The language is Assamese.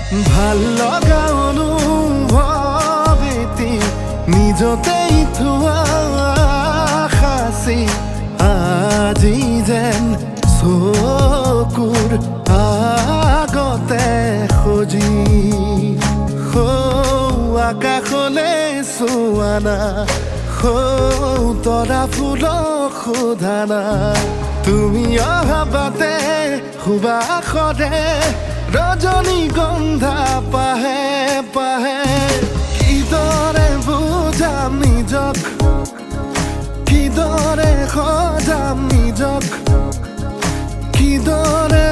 ভাল লগা অনুভৱ এটি নিজতেই থোৱা সাঁচি আজি যেন চকুৰ আগতে সজি আকাশলে চোৱা না তৰা ফুলক সোধা না তুমি অহা বাটে সুবাসৰে ৰজনীগন্ধা পাহে পাহে কিদৰে বুজাম নিজক কিদৰে সজাম নিজক কিদৰে